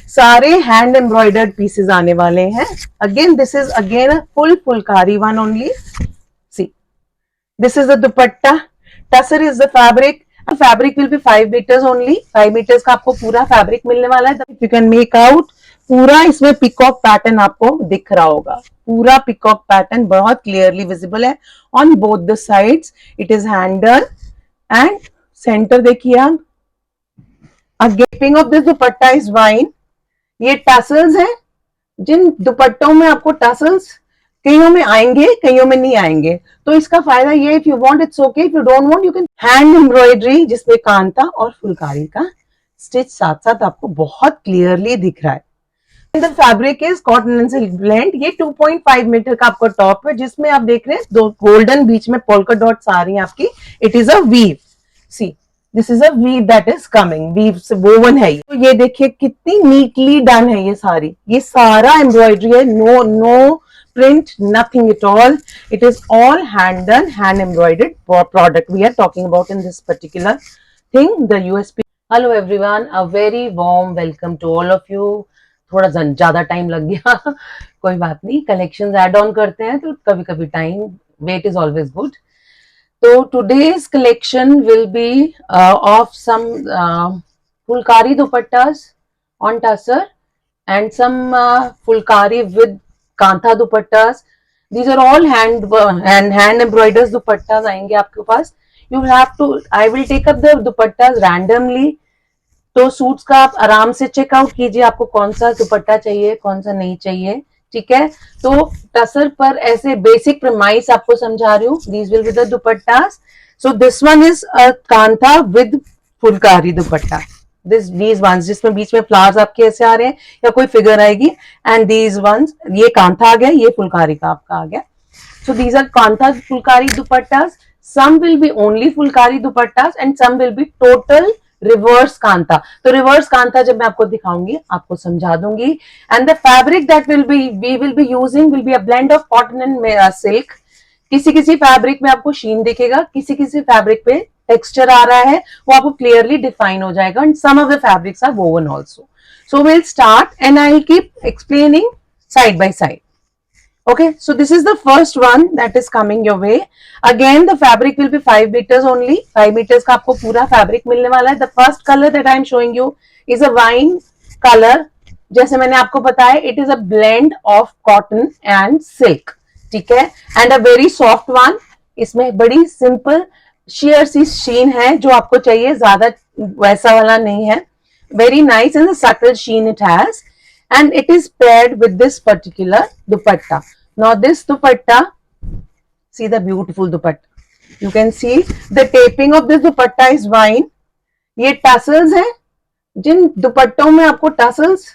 सारे hand embroidered pieces आने वाले हैं. Again this is again a phulkari one only. See, this is the dupatta. Tussar is the fabric. Fabric will be 5 metres only. 5 metres का आपको पूरा fabric मिलने वाला है. यू कैन मेक आउट पूरा इसमें पिकॉक पैटर्न आपको दिख रहा होगा. पूरा पिकॉक पैटर्न बहुत क्लियरली विजिबल है on both the sides. It is handle and centre देखिए आप. गेपिंग of this dupatta is wine. ये टसल्स हैं. जिन दुपट्टों में आपको टसल्स कईयों में आएंगे, कईयों में नहीं आएंगे, तो इसका फायदा ये, if you want it's okay, if you don't want you can. Hand embroidery जिसमें कांता और फुलकारी का स्टिच साथ साथ आपको बहुत क्लियरली दिख रहा है. The fabric is cotton and silk blend. ये 2.5 मीटर का आपका टॉप है जिसमें आप देख रहे हैं दो गोल्डन बीच में पोल्का डॉट्स आ रही हैं आपकी. It is a weave. See, this is a weave that is coming. Weave से वोवन है. तो ये देखिए कितनी नीटली डन है. ये सारी, ये सारा एम्ब्रॉयडरी है. No print, nothing at all. It is all hand done, hand embroidered product we are talking about in this particular thing, the USP. Hello everyone, a very warm welcome to all of you. थोड़ा ज्यादा time लग गया. कोई बात नहीं, collections add on करते हैं तो कभी कभी time wait is always good. तो today's collection will be of some fulkari dupattas on tussar and some fulkari with kantha दुपट्टास. These are all hand embroidered दुपट्टास आएंगे आपके पास. You have to, I will take up the दुपट्टास randomly. तो suits का आप आराम से checkout कीजिए आपको कौन सा दुपट्टा चाहिए, कौन सा नहीं चाहिए. ठीक है, तो टसर पर ऐसे बेसिक प्रेमाइस आपको समझा रही हूँ. These will be the दुपट्टास. So this one is a kantha with Phulkari dupatta. These ones जिसमें बीच में फ्लावर्स आपके ऐसे आ रहे हैं या कोई फिगर आएगी. एंड these ones, ये कांथा आ गया, ये फुलकारी का आपका आ गया. So these are kantha Phulkari दुपट्टास. Some will be only Phulkari दुपट्टास and some will be total reverse kantha. तो रिवर्स कांथा जब मैं आपको दिखाऊंगी आपको समझा दूंगी. And the fabric that we will be using will be a blend of cotton and silk. किसी किसी फैब्रिक में आपको शीन दिखेगा, किसी किसी फैब्रिक पे टेक्सचर आ रहा है, वो आपको क्लियरली डिफाइन हो जाएगा. And some of the fabrics are woven also. So will start and I will keep explaining side by side. Okay, so this is the first one that is coming your way. Again, the fabric will be 5 meters only. 5 meters का आपको पूरा fabric मिलने वाला है. The first color that I am showing you is a wine color. जैसे मैंने आपको बताया, it is a blend of cotton and silk. ठीक है, and a very soft one. इसमें बड़ी simple sheer सी sheen है जो आपको चाहिए, ज्यादा वैसा वाला नहीं है. Very nice and a subtle sheen it has. And it is paired with this particular dupatta. Now this dupatta, see the beautiful dupatta. You can see the taping of this dupatta is wine. ये tassels हैं. जिन दुपट्टों में आपको tassels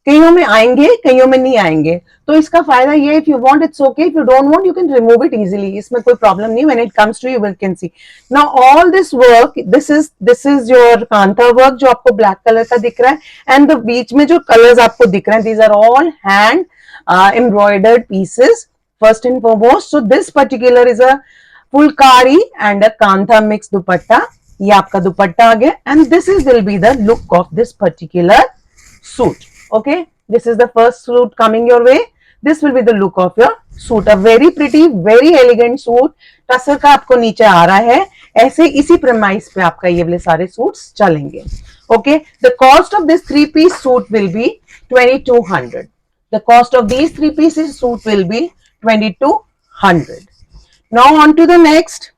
कईयों में आएंगे, कईयों में नहीं आएंगे, तो इसका फायदा ये, if you want it's okay, if you don't want you can remove it easily. इसमें कोई प्रॉब्लम नहीं. When it comes to you can see. Now all this work, this is your kantha work जो आपको ब्लैक कलर का दिख रहा है. And बीच में जो कलर्स आपको दिख रहे हैं, these are all hand embroidered pieces first and foremost. So this particular is a Phulkari and a kantha mix दुपट्टा. ये आपका दुपट्टा आ गया. And this will be the look of this particular suit. Okay, this is the first suit coming your way. This will be the look of your suit. A very pretty, very elegant suit. Tussar का आपको नीचे आ रहा है. ऐसे इसी premise पे आपका ये वाले सारे सूट्स चलेंगे. Okay, the cost of this 3-piece suit will be 2200. The cost of these 3 pieces suit will be 2200. Now on to the next.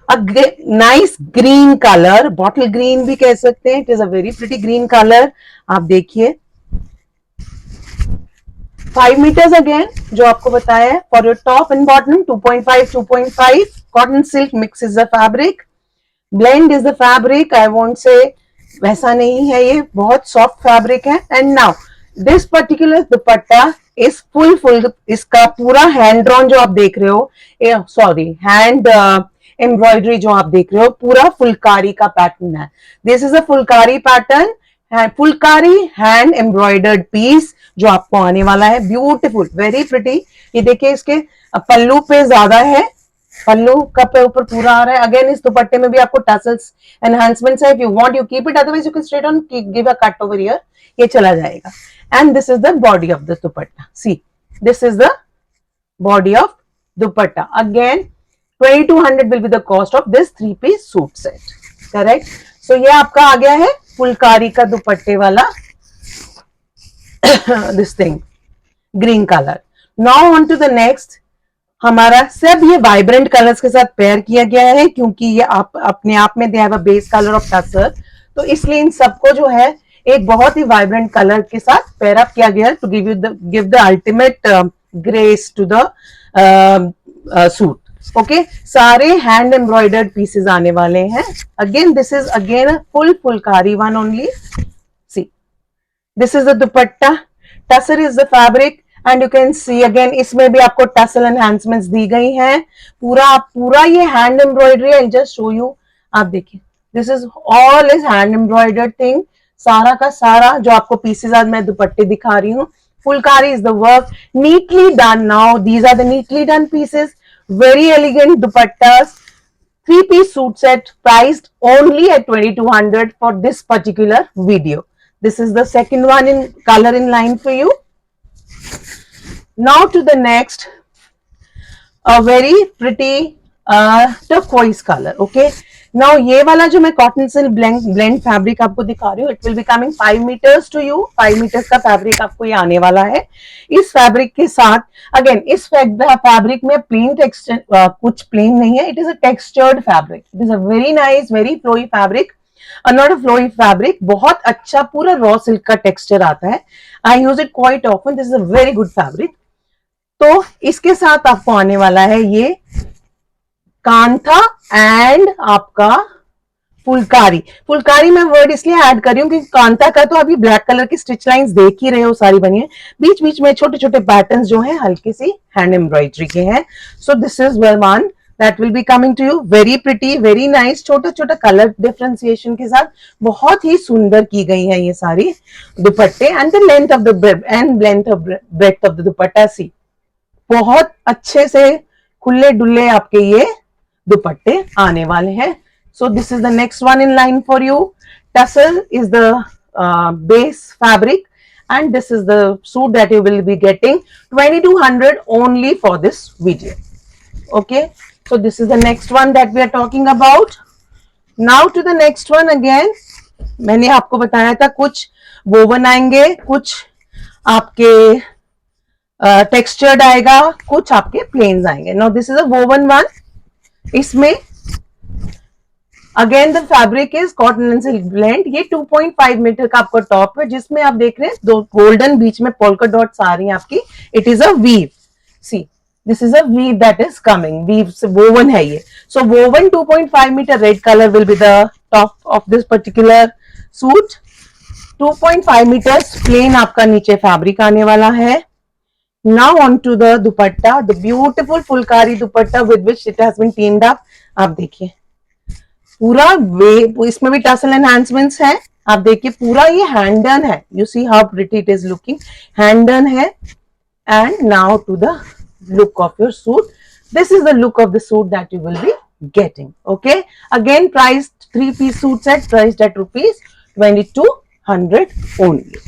A nice green color, bottle green भी कह सकते हैं. It is a very pretty green color. आप देखिए 5 meters again जो आपको बताया है. For your top and bottom 2.5 cotton silk mix is the fabric. Blend is the fabric. I won't say वैसा नहीं है, ये बहुत soft fabric है. And now this particular dupatta is full इसका पूरा hand drawn जो आप देख रहे हो, hand एम्ब्रॉयडरी जो आप देख रहे हो, पूरा फुलकारी का पैटर्न है. This is a phulkari pattern, phulkari hand embroidered piece जो आपको आने वाला है. Beautiful, very pretty. ये देखिए इसके पल्लू पे ज्यादा है पल्लू का पे ऊपर पूरा आ रहा है। अगेन इस दुपट्टे में भी आपको टसल्स एनहांसमेंट्स है। If you want you keep it, otherwise you can straight on give a cut over here, ये चला जाएगा। And this is the body of the dupatta. See, this is the body of dupatta. Again 2200 will be the cost of this 3-piece suit set. Correct? So ये आपका आ गया है फुलकारी का दुपट्टे वाला this thing green color. Now on to the next. हमारा सब ये वाइब्रेंट कलर्स के साथ पेयर किया गया है, क्योंकि ये आप अपने आप में they have a base colour of tussar, तो इसलिए इन सबको जो है एक बहुत ही वाइब्रेंट कलर के साथ पेयर अप किया गया है to give the ultimate grace to the suit. Okay, सारे हैंड एम्ब्रॉयडर्ड पीसेस आने वाले हैं। Again this is again a phulkari one only. See, this is the dupatta, tussar is the fabric and you can see again इसमें भी आपको tussle enhancements दी गई हैं। पूरा ये hand embroidery. I just show you, आप देखिए, this is all is hand embroidered thing. सारा का सारा जो आपको पीसेस आज मैं दुपट्टे दिखा रही हूँ, Phulkari is the work, neatly done. Now these are the neatly done pieces, very elegant dupattas, 3-piece suit set priced only at 2200 for this particular video. This is the second one in color in line for you. Now to the next, a very pretty turquoise color. Okay, now ये वाला जो मैं cotton silk blend fabric आपको दिखा रही हूँ, it will be coming 5 metres to you. 5 metres का fabric आपको ये आने वाला है। इस फैब्रिक के साथ अगेन इस फैब्रिक में प्लेन टेक्सचर कुछ प्लेन नहीं है, it is a textured fabric. It is a very nice very flowy fabric, not a flowy fabric, बहुत अच्छा पूरा रॉ सिल्क का टेक्सचर आता है। I use it quite often, this is a very good fabric. तो इसके साथ आपको आने वाला है ये कांथा एंड आपका फुलकारी। फुलकारी मैं वर्ड इसलिए ऐड कर रही हूँ क्योंकि कांता का तो अभी ब्लैक कलर की स्टिच लाइंस देख ही रहे हो, सारी बनी है। बीच बीच में छोटे छोटे पैटर्न्स जो हैं हल्की सी हैंड एम्ब्रॉयडरी के हैं। So this is one that will be coming to you, very pretty very nice, छोटा छोटा कलर डिफरेंशिएशन के साथ बहुत ही सुंदर की गई है ये सारी दुपट्टे। And the length of the breadth of the dupatta, see बहुत अच्छे से खुले डुल्ले आपके ये दुपट्टे आने वाले हैं। So this is the next one in line for you. Tussle is the base fabric and this is the suit that you will be getting 2200 only for this video. Okay, so this is the next one that we are talking about. Now to the next one again. मैंने आपको बताया था कुछ woven आएंगे, कुछ आपके textured आएगा, कुछ आपके plains आएंगे. Now this is a woven one. इसमें again the fabric is cotton and silk blend. ये 2.5 मीटर का आपका टॉप है जिसमें आप देख रहे हैं दो गोल्डन बीच में पोल्का डॉट्स आ रही हैं आपकी। It is a weave, see this is a weave that is coming, weave से वोवन है ये। So woven 2.5 meter red colour will be the top of this particular suit. 2.5 meters plain आपका नीचे fabric आने वाला है। Now on to the dupatta, the beautiful Phulkari dupatta with which it has been teamed up. आप देखिए पूरा वे, इसमें भी टसल एनहांसमेंट्स है। आप देखिए पूरा ये हैंड डन है। You see how pretty it is looking, hand done है। And now to the look of your suit. This is the look of the suit that you will be getting. Okay, again priced 3-piece suit set priced at rupees 2200 only.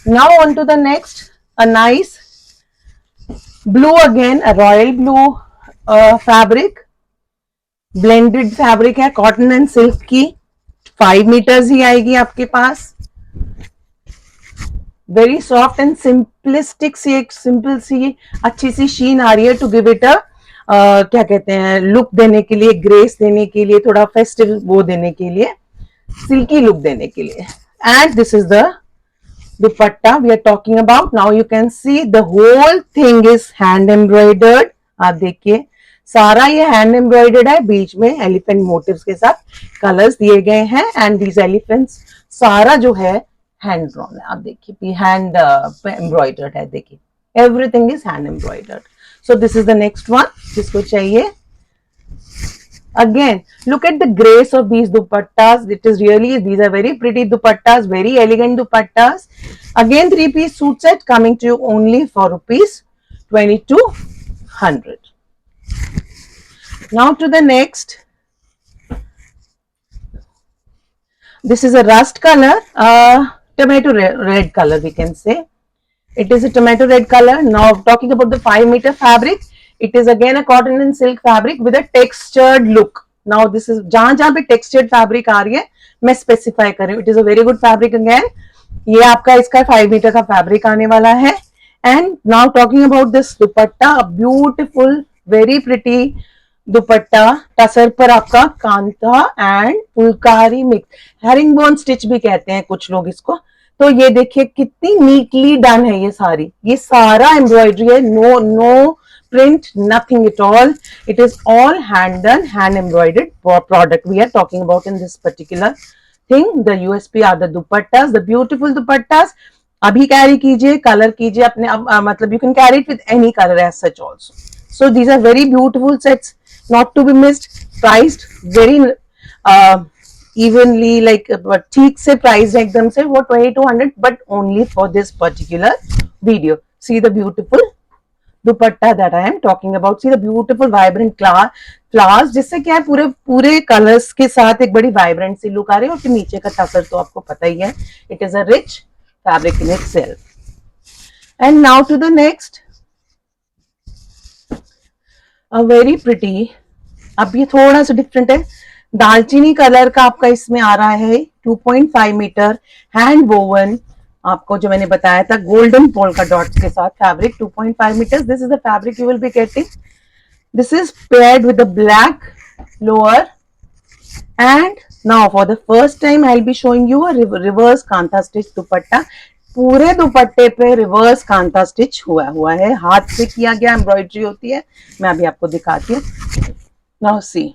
Now on to the next, a nice blue, again a royal blue fabric, blended fabric है cotton and silk की। 5 metres ही आएगी आपके पास। Very soft and simplistic सी, एक simple सी अच्छी सी शीन आ रही है to give it a क्या कहते हैं लुक देने के लिए, ग्रेस देने के लिए, थोड़ा फेस्टिव वो देने के लिए, सिल्की लुक देने के लिए। And this is the dupatta we are talking about. Now you can see the whole thing is hand embroidered. आप देखिए सारा ये hand embroidered है, बीच में elephant motifs के साथ कलर्स दिए गए हैं। एंड these elephants सारा जो है hand drawn है। आप देखिए hand embroidered है, देखिए everything is hand embroidered. So this is the next one जिसको चाहिए। Again, look at the grace of these dupattas. It is really, these are very pretty dupattas, very elegant dupattas. Again, 3-piece suit set coming to you only for rupees 2200. Now to the next. This is a rust color, tomato red color we can say. It is a tomato red color. Now talking about the 5 meter fabric, it is again a cotton and silk fabric with a textured look. Now this is जहां जहां पे textured fabric आ रही है मैं specify कर रही हूँ. It is a very good fabric again. ये आपका इसका 5 meter का fabric आने वाला है. And now talking about this dupatta, a beautiful, very pretty दुपट्टा. टसर पर आपका Kanta and Phulkari mix, herringbone stitch भी कहते हैं कुछ लोग इसको. तो ये देखिए कितनी नीटली डन है ये सारी, ये सारा एम्ब्रॉयडरी है. No no print, nothing at all. It is all hand done, hand embroidered product we are talking about in this particular thing. The USP are the dupattas, the beautiful dupattas. अभी carry कीजिए, colour कीजिए अपने, मतलब you can carry it with any color as such also. So these are very beautiful sets, not to be missed. Priced very evenly, like ठीक से priced एकदम से वो 2200, but only for this particular video. See the beautiful dupatta that I am talking about. See the beautiful vibrant flowers, जिससे क्या है पूरे पूरे कलर्स के साथ एक बड़ी वाइब्रेंट सी लुक आ रही है. और फिर नीचे का टसर तो आपको पता ही है, it is a rich fabric in itself. And now to the next, a very pretty. अब ये थोड़ा सा डिफरेंट है, दालचीनी कलर का आपका इसमें आ रहा है 2.5 मीटर हैंड वोवन. आपको जो मैंने बताया था गोल्डन पोल्का डॉट्स के साथ fabric 2.5 metres. This is the fabric you will be getting. This is paired with the black lower. And now for the first time I will be showing you a reverse kantha stitch dupatta. पूरे दुपट्टे पे reverse kantha stitch हुआ है, हाथ से किया गया embroidery होती है. मैं अभी आपको दिखाती हूँ. Now see,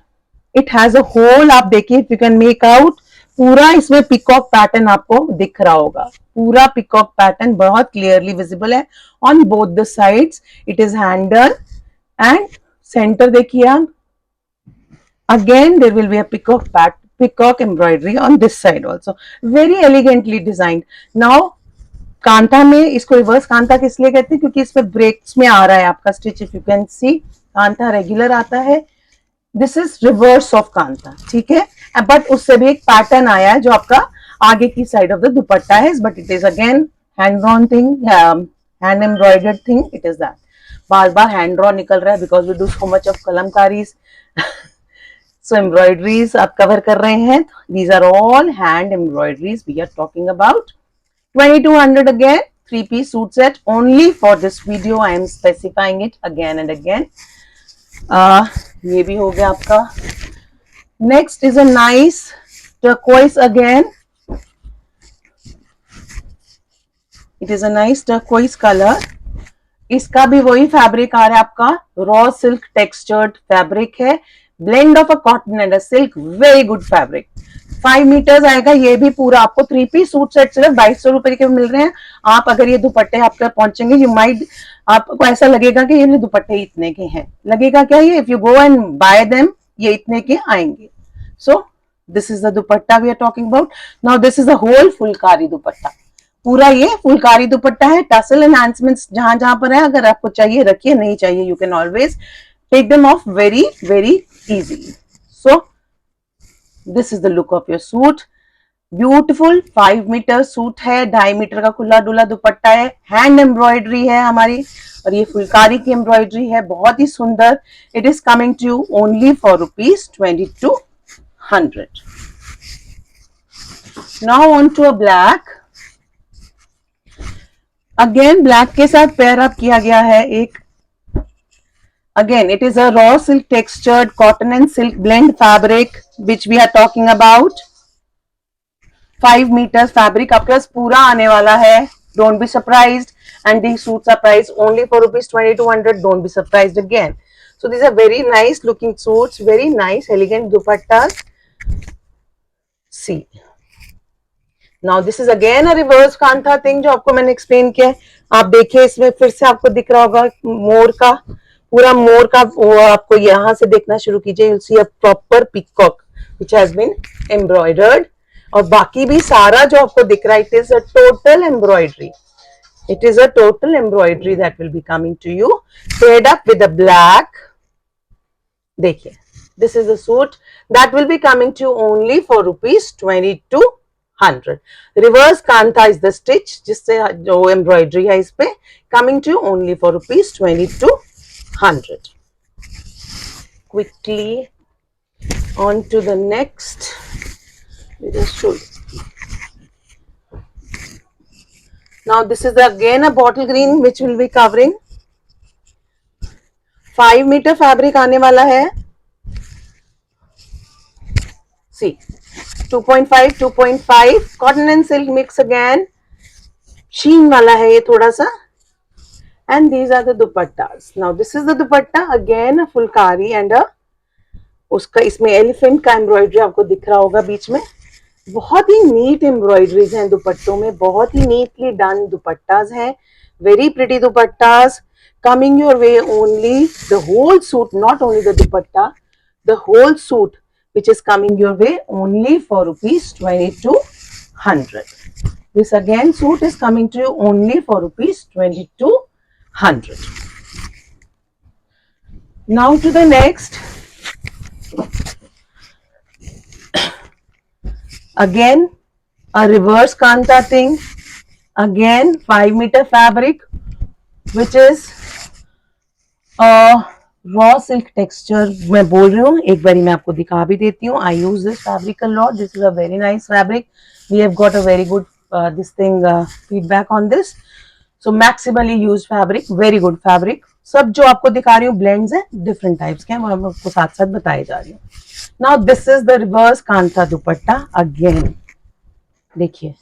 it has a hole. आप देखिए, if you can make out, पूरा इसमें पिकॉक पैटर्न आपको दिख रहा होगा. पूरा पिकॉक पैटर्न बहुत क्लियरली विजिबल है on both the sides. It is handle and centre देखिए आप. Again there will be a peacock embroidery on this side also, very elegantly designed. Now kantha में इसको रिवर्स कांता किस लिए कहते हैं, क्योंकि इसमें ब्रेक्स में आ रहा है आपका stitch. If you can C, Kanta regular आता है, this is reverse of Kanta. ठीक है, बट उससे भी एक पैटर्न आया है जो आपका आगे की साइड ऑफ द दुपट्टा है. But it is again hand drawn thing, hand embroidered thing. It is that. बार बार हैंड ड्रॉ निकल रहा है because we do so much of kalamkaris. So embroideries आप कवर कर रहे हैं. These are all hand embroideries we are talking about. 2200 again, 3-piece suit set only for this video. I am specifying it again and again. ये भी हो गया आपका. Next is a nice turquoise again. It is a nice turquoise color. इसका भी वही fabric आ रहा है आपका, रॉ सिल्क टेक्सचर्ड फैब्रिक है, blend of a cotton and a silk. Very good fabric. 5 metres आएगा. ये भी पूरा आपको 3-piece सूट सेट सिर्फ 2200 रुपए के मिल रहे हैं. आप अगर ये दुपट्टे आपके पहुंचेंगे, यू माइट, आपको ऐसा लगेगा कि ये दुपट्टे इतने के हैं. लगेगा क्या ये, if you go and buy them, ये इतने के आएंगे. So this is the dupatta we are talking about. Now this is a whole phulkari dupatta. पूरा ये फुलकारी दुपट्टा है. टसल एनहांसमेंट्स जहां जहां पर है, अगर आपको चाहिए रखिए, नहीं चाहिए you can always take them off very very easily. So this is the look of your suit. Beautiful 5 metre suit है, 2.5 मीटर का खुला डुला दुपट्टा है, हैंड एम्ब्रॉयडरी है हमारी, और ये फुलकारी की एम्ब्रॉयडरी है, बहुत ही सुंदर. It is coming to you only for ₹2200. Now on to a black. Again black के साथ पेयर अप किया गया है एक. Again, it is a raw silk textured cotton and silk blend fabric which we are talking about. 5 meters fabric आपके पास पूरा आने वाला है. Don't be surprised. And these suits are priced only for ₹2200. Don't be surprised again. So these are very nice looking suits, very nice elegant dupattas. See. Now this is again a reverse kantha thing जो आपको मैंने explain किया है. आप देखिए, इसमें फिर से आपको दिख रहा होगा मोर का, पूरा मोर का वो आपको यहां से देखना शुरू कीजिए. you'll see a proper peacock which has been embroidered. और बाकी भी सारा जो आपको दिख रहा है, it is a total embroidery. It is a total embroidery that will be coming to you, paired up with a black. देखिए, this is the suit that will be coming to you only for rupees 2200. Reverse kanta is the stitch जिससे जो embroidery है इस पे, coming to you only for rupees 2200. Quickly on to the next. We just show you. Now this is again a bottle green which will be covering 5 meter fabric आने वाला है. See, 2.5 2.5 cotton and silk mix again. Sheen वाला है ये थोड़ा सा. And these are the dupattas. Now this is the dupatta, again a Phulkari and a उसका इसमें एलिफेंट का एम्ब्रॉयडरी आपको दिख रहा होगा बीच में. बहुत ही नीट एम्ब्रॉयडरीज हैं दुपट्टों में, बहुत ही नीटली डन दुपट्टास हैं, very pretty दुपट्टास coming your way. Only the whole suit, not only the dupatta, the whole suit which is coming your way only for rupees 2200. This again suit is coming to you only for rupees 2200. Now to the next. Again a reverse kanta thing, again 5 meter fabric which is raw silk texture. मैं बोल रही हूँ, एक बारी मैं आपको दिखा भी देती हूँ. I use this fabric a lot. This is a very nice fabric. We have got a very good feedback on this. So maximally used fabric, very good fabric. सब जो आपको दिखा रही हूँ blends है, different types के हैं, वो आपको साथ साथ बताई जा रही हूँ. Now this is the reverse kanta dupatta again. देखिए,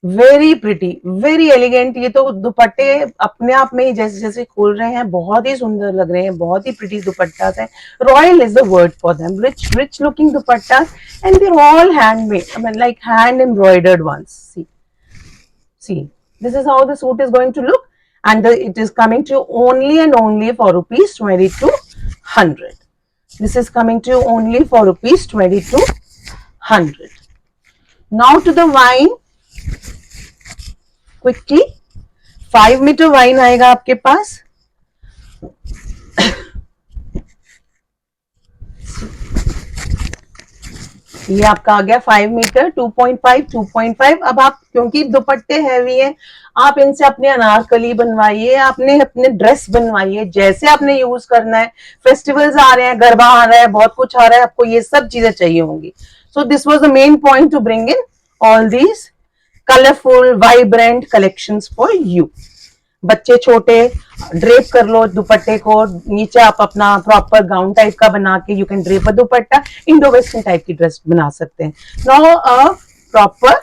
वेरी प्रिटी, वेरी एलिगेंट. ये तो दुपट्टे अपने आप में ही जैसे जैसे खोल रहे हैं बहुत ही सुंदर लग रहे हैं, बहुत ही प्रिटी दुपट्टास हैं. Royal is the word for them. Rich looking dupattas and they are all handmade, I mean like hand embroidered ones. See this is how the suit is going to look, and it is coming to you only and only for rupees 2200. This is coming to you only for rupees 2200. Now to the wine. Quickly 5 meter wine आएगा आपके पास. ये आपका आ गया 5 metre, 2.5 2.5. अब आप क्योंकि दुपट्टे heavy हैं, आप इनसे अपने अनारकली बनवाइए, आपने अपने ड्रेस बनवाइए, जैसे आपने यूज करना है. फेस्टिवल्स आ रहे हैं, गरबा आ रहा है, बहुत कुछ आ रहा है, आपको ये सब चीजें चाहिए होंगी. So this was the main point two bring in all these colourful vibrant collections for you. बच्चे छोटे ड्रेप कर लो दुपट्टे को, नीचे आप अपना प्रॉपर गाउन टाइप का बना के you can drape a dupatta, Indo western type की ड्रेस बना सकते हैं. Now a proper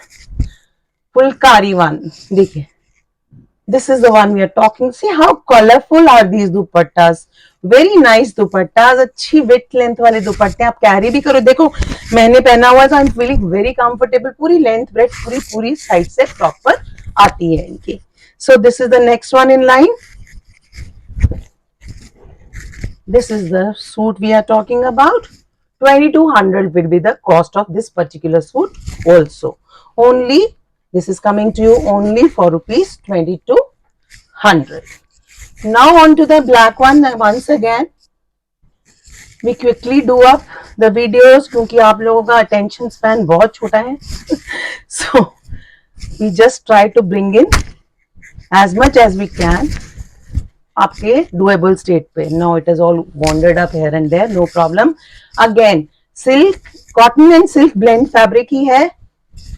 phulkari one. देखिए, this is the one we are talking. See how colourful are these dupattas. Very nice dupattas, अच्छी विथ लेंथ वाले दुपट्टे, आप कैरी भी करो. देखो मैंने पहना हुआ था, I am feeling very comfortable. पूरी लेंथ ब्रेथ पूरी साइड से प्रॉपर आती है इनकी. So this is the next one in line. This is the suit we are talking about. 2200 will be the cost of this particular suit also. Only this is coming to you only for rupees 2200. Now on to the black one. Once again we quickly do up the videos क्योंकि आप लोगों का attention span बहुत छोटा है. So we just try to bring in as much as we can आपके doable state पे. Now it is all wandered up here and there, no problem. Again silk, cotton and silk blend fabric ही है.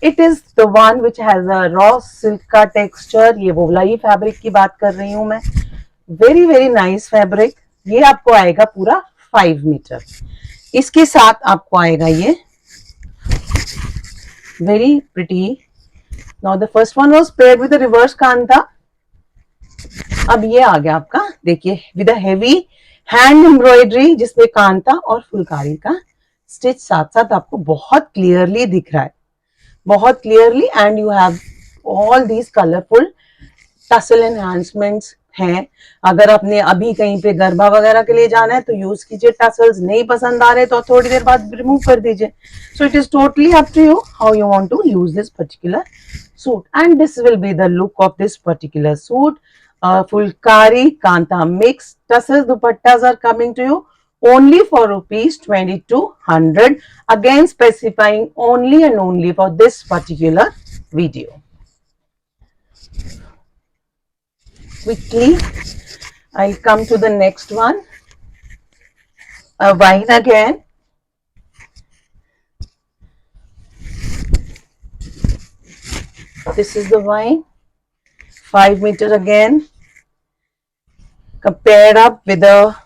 It is the one which has a raw silk का texture. ये वो वाला ही fabric की बात कर रही हूँ मैं. Very very nice fabric. ये आपको आएगा पूरा 5 मीटर. इसके साथ आपको आएगा ये very pretty. Now the first one was paired with the reverse kanta. अब ये आ गया आपका, देखिए with a heavy hand embroidery जिसमें कांता और फुलकारी का स्टिच साथ साथ आपको बहुत क्लियरली दिख रहा है, बहुत clearly. And you have all these colourful tussle enhancements हैं. अगर आपने अभी कहीं पे गरबा वगैरह के लिए जाना है तो यूज कीजिए. टसल्स नहीं पसंद आ रहे तो थोड़ी देर बाद रिमूव कर दीजिए. So it is totally up to you how you want to use this particular suit. And this will be the look of this particular suit. Fulkari Kanta mix. Tassels dupattas are coming to you only for rupees 2200, again specifying only and only for this particular video. Quickly I'll come to the next one, a wine again. This is the wine, 5 meter again, compared up with a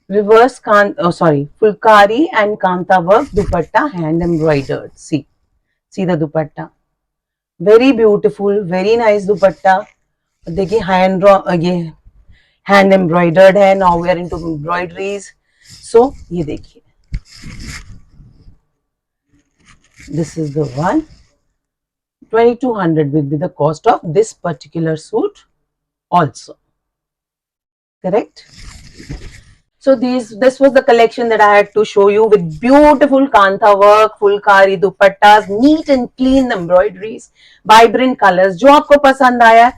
reverse fulkari and kanta work dupatta, hand embroidered. See the dupatta, very beautiful, very nice dupatta. देखिए hand embroidered है. Now we are into embroideries. So ये देखिए, this is the one. 2200 will be the cost of this particular suit also. Correct? So this was the collection that I had to show you, with beautiful kantha work, fulkari dupattas, neat and clean embroideries, vibrant colors. जो आपको पसंद आया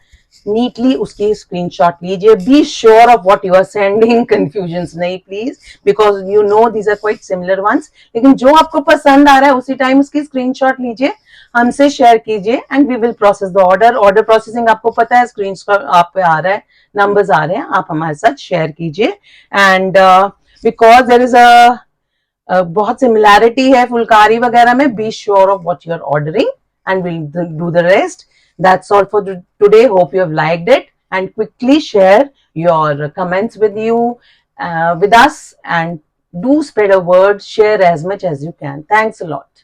neatly उसकी screenshot लीजिए. Be sure of what you are sending. Confusions नहीं please, because you know these are quite similar ones. लेकिन जो आपको पसंद आ रहा है उसी टाइम उसकी screenshot लीजिए, हमसे शेयर कीजिए, and we will process the order. Order processing आपको पता है, स्क्रीनशॉट आप पे आ रहा है, नंबर्स आ रहे हैं, आप हमारे साथ शेयर कीजिए. And because there is a बहुत सिमिलैरिटी है फुलकारी वगैरह में, be sure of what you are ordering and will do the rest. That's all for today. Hope you have liked it, and quickly share your comments with us, and do spread a word, share as much as you can. Thanks a lot.